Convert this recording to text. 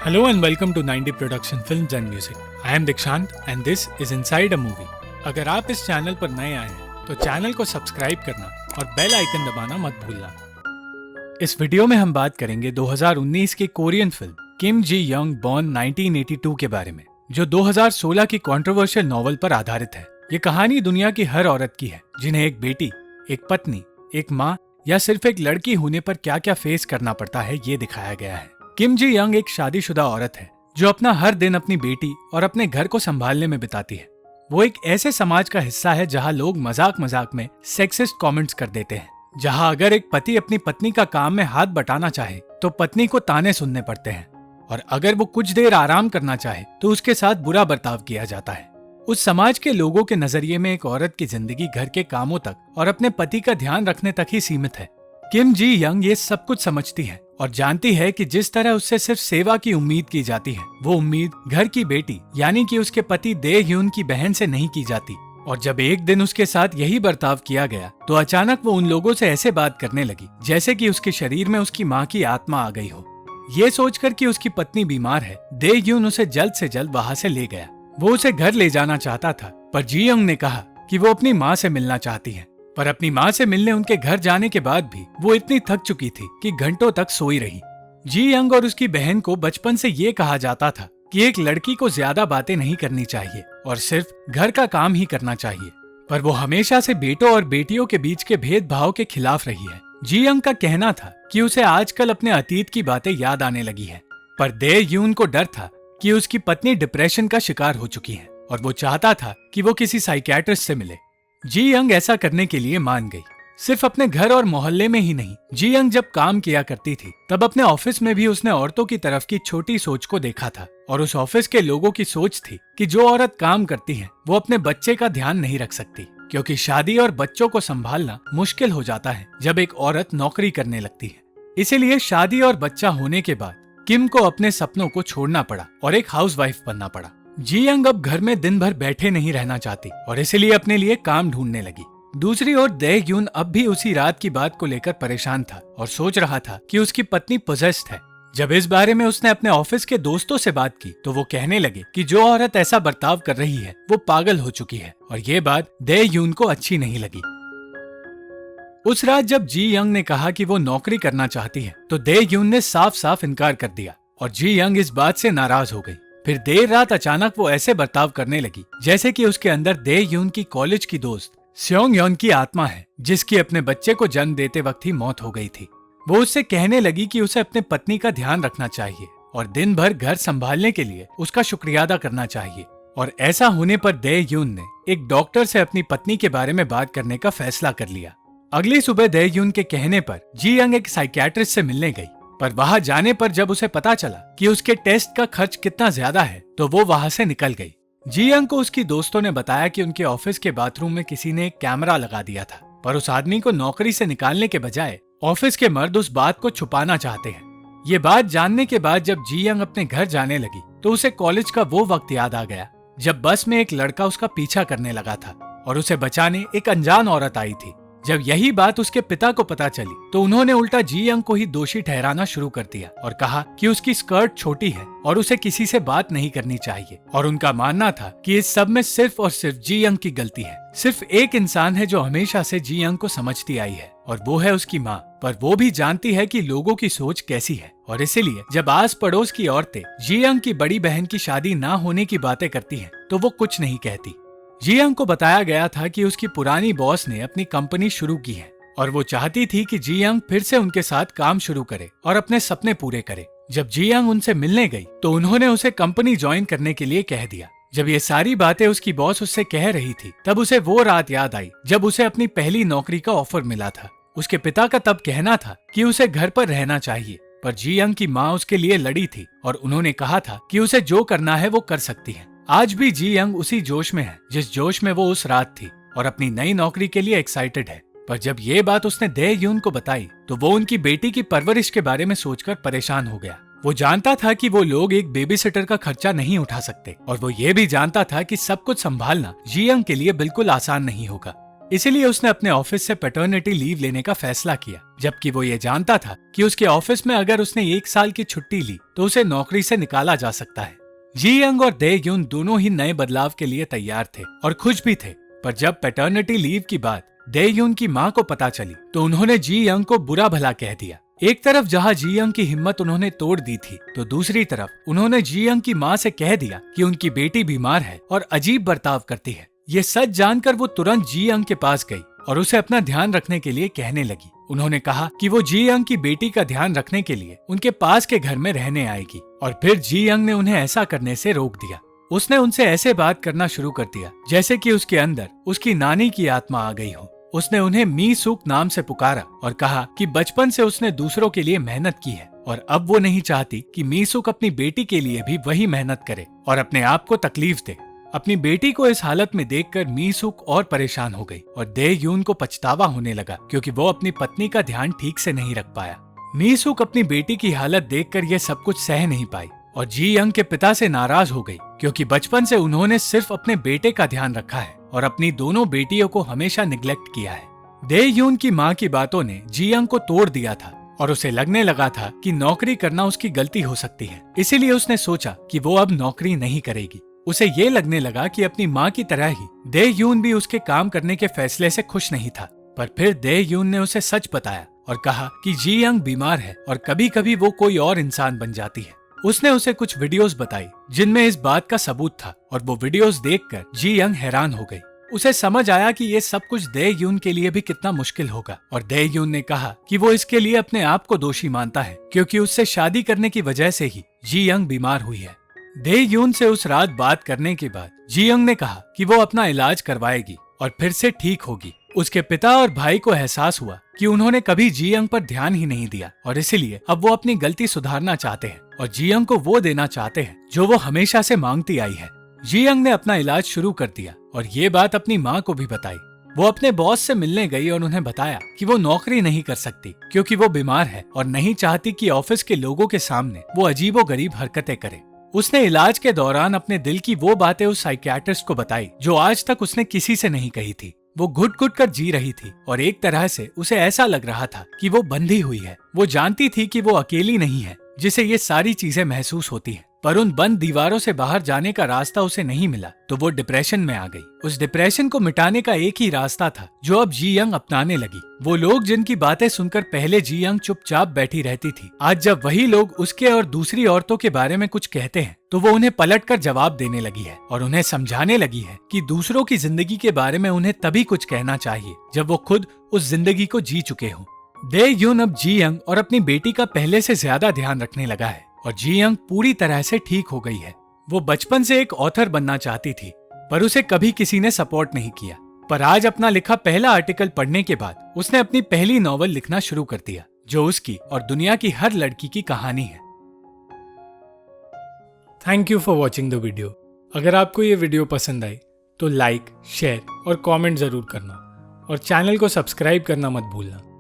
Hello and welcome to 90 Production Films and Music. I am Dikshant and this is Inside a Movie. अगर आप इस channel पर नए आए हैं तो चैनल को सब्सक्राइब करना और बेल आइकन दबाना मत भूलना। इस वीडियो में हम बात करेंगे 2019 की कोरियन फिल्म किम जी यंग बॉर्न 1982 के बारे में, जो 2016 की कंट्रोवर्शियल नॉवल पर आधारित है। ये कहानी दुनिया की हर औरत की है जिन्हें एक बेटी, एक पत्नी, एक माँ या सिर्फ एक लड़की होने पर क्या क्या फेस करना पड़ता है ये दिखाया गया है। किम जी यंग एक शादीशुदा औरत है जो अपना हर दिन अपनी बेटी और अपने घर को संभालने में बिताती है। वो एक ऐसे समाज का हिस्सा है जहाँ लोग मजाक मजाक में सेक्सिस्ट कमेंट्स कर देते हैं, जहाँ अगर एक पति अपनी पत्नी का काम में हाथ बटाना चाहे तो पत्नी को ताने सुनने पड़ते हैं, और अगर वो कुछ देर आराम करना चाहे तो उसके साथ बुरा बर्ताव किया जाता है। उस समाज के लोगों के नजरिए में एक औरत की जिंदगी घर के कामों तक और अपने पति का ध्यान रखने तक ही सीमित है। किम जी यंग ये सब कुछ समझती है और जानती है कि जिस तरह उससे सिर्फ सेवा की उम्मीद की जाती है, वो उम्मीद घर की बेटी यानी कि उसके पति दे ह्यून की बहन से नहीं की जाती। और जब एक दिन उसके साथ यही बर्ताव किया गया तो अचानक वो उन लोगों से ऐसे बात करने लगी जैसे कि उसके शरीर में उसकी माँ की आत्मा आ गई हो। ये सोचकर कि उसकी पत्नी बीमार है, दे ह्यून उसे जल्द से जल्द वहाँ से ले गया। वो उसे घर ले जाना चाहता था, पर जी यंग ने कहा कि वो अपनी माँ से मिलना चाहती है। पर अपनी माँ से मिलने उनके घर जाने के बाद भी वो इतनी थक चुकी थी कि घंटों तक सोई रही। जी यंग और उसकी बहन को बचपन से ये कहा जाता था कि एक लड़की को ज्यादा बातें नहीं करनी चाहिए और सिर्फ घर का काम ही करना चाहिए, पर वो हमेशा से बेटों और बेटियों के बीच के भेदभाव के खिलाफ रही है। जी यंग का कहना था कि उसे आजकल अपने अतीत की बातें याद आने लगी है, पर दे ह्यून को डर था कि उसकी पत्नी डिप्रेशन का शिकार हो चुकी है और वो चाहता था कि वो किसी साइकियाट्रिस्ट से मिले। जी यंग ऐसा करने के लिए मान गई। सिर्फ अपने घर और मोहल्ले में ही नहीं, जी यंग जब काम किया करती थी तब अपने ऑफिस में भी उसने औरतों की तरफ की छोटी सोच को देखा था, और उस ऑफिस के लोगों की सोच थी कि जो औरत काम करती है वो अपने बच्चे का ध्यान नहीं रख सकती, क्योंकि शादी और बच्चों को संभालना मुश्किल हो जाता है जब एक औरत नौकरी करने लगती है। इसीलिए शादी और बच्चा होने के बाद किम को अपने सपनों को छोड़ना पड़ा और एक हाउसवाइफ बनना पड़ा। जी यंग अब घर में दिन भर बैठे नहीं रहना चाहती और इसीलिए अपने लिए काम ढूंढने लगी। दूसरी ओर दे ह्यून अब भी उसी रात की बात को लेकर परेशान था और सोच रहा था कि उसकी पत्नी पोजेस्ड है। जब इस बारे में उसने अपने ऑफिस के दोस्तों से बात की तो वो कहने लगे कि जो औरत ऐसा बर्ताव कर रही है वो पागल हो चुकी है, और ये बात दे ह्यून को अच्छी नहीं लगी। उस रात जब जी यंग ने कहा कि वो नौकरी करना चाहती है तो दे ह्यून ने साफ साफ इनकार कर दिया और जी यंग इस बात से नाराज हो गई। फिर देर रात अचानक वो ऐसे बर्ताव करने लगी जैसे कि उसके अंदर दे ह्यून की कॉलेज की दोस्त स्योंग यॉन की आत्मा है, जिसकी अपने बच्चे को जन्म देते वक्त ही मौत हो गई थी। वो उससे कहने लगी कि उसे अपने पत्नी का ध्यान रखना चाहिए और दिन भर घर संभालने के लिए उसका शुक्रिया अदा करना चाहिए। और ऐसा होने पर दे ह्यून ने एक डॉक्टर से अपनी पत्नी के बारे में बात करने का फैसला कर लिया। अगली सुबह दे ह्यून के कहने पर जी यंग एक साइकियाट्रिस्ट से मिलने गई, पर वहां जाने पर जब उसे पता चला कि उसके टेस्ट का खर्च कितना ज्यादा है तो वो वहां से निकल गई। जी यंग को उसकी दोस्तों ने बताया कि उनके ऑफिस के बाथरूम में किसी ने एक कैमरा लगा दिया था, पर उस आदमी को नौकरी से निकालने के बजाय ऑफिस के मर्द उस बात को छुपाना चाहते हैं। ये बात जानने के बाद जब जी यंग अपने घर जाने लगी तो उसे कॉलेज का वो वक्त याद आ गया जब बस में एक लड़का उसका पीछा करने लगा था और उसे बचाने एक अनजान औरत आई थी। जब यही बात उसके पिता को पता चली तो उन्होंने उल्टा जी यंग को ही दोषी ठहराना शुरू कर दिया और कहा कि उसकी स्कर्ट छोटी है और उसे किसी से बात नहीं करनी चाहिए। और उनका मानना था कि इस सब में सिर्फ और सिर्फ जी यंग की गलती है। सिर्फ एक इंसान है जो हमेशा से जी यंग को समझती आई है और वो है उसकी माँ, पर वो भी जानती है कि लोगों की सोच कैसी है, और इसीलिए जब आस पड़ोस की औरतें जी यंग की बड़ी बहन की शादी ना होने की बातें करती हैं तो वो कुछ नहीं कहती। जी यंग को बताया गया था कि उसकी पुरानी बॉस ने अपनी कंपनी शुरू की है और वो चाहती थी कि जी यंग फिर से उनके साथ काम शुरू करे और अपने सपने पूरे करे। जब जी यंग उनसे मिलने गई तो उन्होंने उसे कंपनी ज्वाइन करने के लिए कह दिया। जब ये सारी बातें उसकी बॉस उससे कह रही थी तब उसे वो रात याद आई जब उसे अपनी पहली नौकरी का ऑफर मिला था। उसके पिता का तब कहना था कि उसे घर पर रहना चाहिए, पर जी यंग की माँ उसके लिए लड़ी थी और उन्होंने कहा था कि उसे जो करना है वो कर सकती है। आज भी जी यंग उसी जोश में है जिस जोश में वो उस रात थी और अपनी नई नौकरी के लिए एक्साइटेड है। पर जब ये बात उसने दे ह्यून को बताई तो वो उनकी बेटी की परवरिश के बारे में सोचकर परेशान हो गया। वो जानता था कि वो लोग एक बेबी सिटर का खर्चा नहीं उठा सकते और वो ये भी जानता था कि सब कुछ संभालना जी यंग के लिए बिल्कुल आसान नहीं होगा। इसीलिए उसने अपने ऑफिस से पैटर्निटी लीव लेने का फैसला किया, जबकि वो ये जानता था कि उसके ऑफिस में अगर उसने 1 साल की छुट्टी ली तो उसे नौकरी से निकाला जा सकता है। जी यंग और दे यून दोनों ही नए बदलाव के लिए तैयार थे और खुश भी थे, पर जब पैटर्निटी लीव की बात दे यून की माँ को पता चली तो उन्होंने जी यंग को बुरा भला कह दिया। एक तरफ जहाँ जी यंग की हिम्मत उन्होंने तोड़ दी थी, तो दूसरी तरफ उन्होंने जी यंग की माँ से कह दिया कि उनकी बेटी बीमार है और अजीब बर्ताव करती है। ये सच जानकर वो तुरंत जी यंग के पास गई और उसे अपना ध्यान रखने के लिए कहने लगी। उन्होंने कहा कि वो जी यंग की बेटी का ध्यान रखने के लिए उनके पास के घर में रहने आएगी, और फिर जी यंग ने उन्हें ऐसा करने से रोक दिया। उसने उनसे ऐसे बात करना शुरू कर दिया जैसे कि उसके अंदर उसकी नानी की आत्मा आ गई हो। उसने उन्हें मी सुक नाम से पुकारा और कहा कि बचपन से उसने दूसरों के लिए मेहनत की है और अब वो नहीं चाहती कि मी सुक अपनी बेटी के लिए भी वही मेहनत करे और अपने आप को तकलीफ दे। अपनी बेटी को इस हालत में देखकर मी सुक और परेशान हो गई और दे यून को पछतावा होने लगा क्योंकि वो अपनी पत्नी का ध्यान ठीक से नहीं रख पाया। मी सुक अपनी बेटी की हालत देखकर ये सब कुछ सह नहीं पाई और जी यंग के पिता से नाराज हो गई क्योंकि बचपन से उन्होंने सिर्फ अपने बेटे का ध्यान रखा है और अपनी दोनों बेटियों को हमेशा निग्लेक्ट किया है। दे यून की माँ की बातों ने जी यंग को तोड़ दिया था और उसे लगने लगा था कि नौकरी करना उसकी गलती हो सकती है। इसीलिए उसने सोचा कि वो अब नौकरी नहीं करेगी। उसे ये लगने लगा कि अपनी माँ की तरह ही दे यून भी उसके काम करने के फैसले से खुश नहीं था। पर फिर दे यून ने उसे सच बताया और कहा कि जी यंग बीमार है और कभी कभी वो कोई और इंसान बन जाती है। उसने उसे कुछ वीडियोस बताई जिनमें इस बात का सबूत था और वो वीडियोस देखकर जी यंग हैरान हो गई। उसे समझ आया कि ये सब कुछ दे यून के लिए भी कितना मुश्किल होगा और दे यून ने कहा कि वो इसके लिए अपने आप को दोषी मानता है क्योंकि उससे शादी करने की वजह से ही जी यंग बीमार हुई है। दे यून से उस रात बात करने के बाद जी यंग ने कहा कि वो अपना इलाज करवाएगी और फिर से ठीक होगी। उसके पिता और भाई को एहसास हुआ कि उन्होंने कभी जी यंग पर ध्यान ही नहीं दिया और इसीलिए अब वो अपनी गलती सुधारना चाहते हैं और जी यंग को वो देना चाहते हैं जो वो हमेशा से मांगती आई है। जी यंग ने अपना इलाज शुरू कर दिया और ये बात अपनी माँ को भी बताई। वो अपने बॉस से मिलने गई और उन्हें बताया कि वो नौकरी नहीं कर सकती क्योंकि वो बीमार है और नहीं चाहती कि ऑफिस के लोगों के सामने वो अजीबोगरीब हरकतें करे। उसने इलाज के दौरान अपने दिल की वो बातें उस साइकियाट्रिस्ट को बताई जो आज तक उसने किसी से नहीं कही थी। वो घुट घुट कर जी रही थी और एक तरह से उसे ऐसा लग रहा था कि वो बंधी हुई है। वो जानती थी कि वो अकेली नहीं है जिसे ये सारी चीजें महसूस होती हैं, पर उन बंद दीवारों से बाहर जाने का रास्ता उसे नहीं मिला तो वो डिप्रेशन में आ गई। उस डिप्रेशन को मिटाने का एक ही रास्ता था जो अब जी यंग अपनाने लगी। वो लोग जिनकी बातें सुनकर पहले जी यंग चुपचाप बैठी रहती थी, आज जब वही लोग उसके और दूसरी औरतों के बारे में कुछ कहते हैं तो वो उन्हें पलटकर जवाब देने लगी है और उन्हें समझाने लगी है कि दूसरों की जिंदगी के बारे में उन्हें तभी कुछ कहना चाहिए जब वो खुद उस जिंदगी को जी चुके हों। दे यून अब जी यंग और अपनी बेटी का पहले से ज्यादा ध्यान रखने लगा है और जी यंग पूरी तरह से ठीक हो गई है। वो बचपन से एक ऑथर बनना चाहती थी पर उसे कभी किसी ने सपोर्ट नहीं किया, पर आज अपना लिखा पहला आर्टिकल पढ़ने के बाद उसने अपनी पहली नॉवल लिखना शुरू कर दिया जो उसकी और दुनिया की हर लड़की की कहानी है। Thank you for watching the video. अगर आपको ये वीडियो पसंद आई तो लाइक, शेयर और कमेंट जरूर करना और चैनल को सब्सक्राइब करना मत भूलना।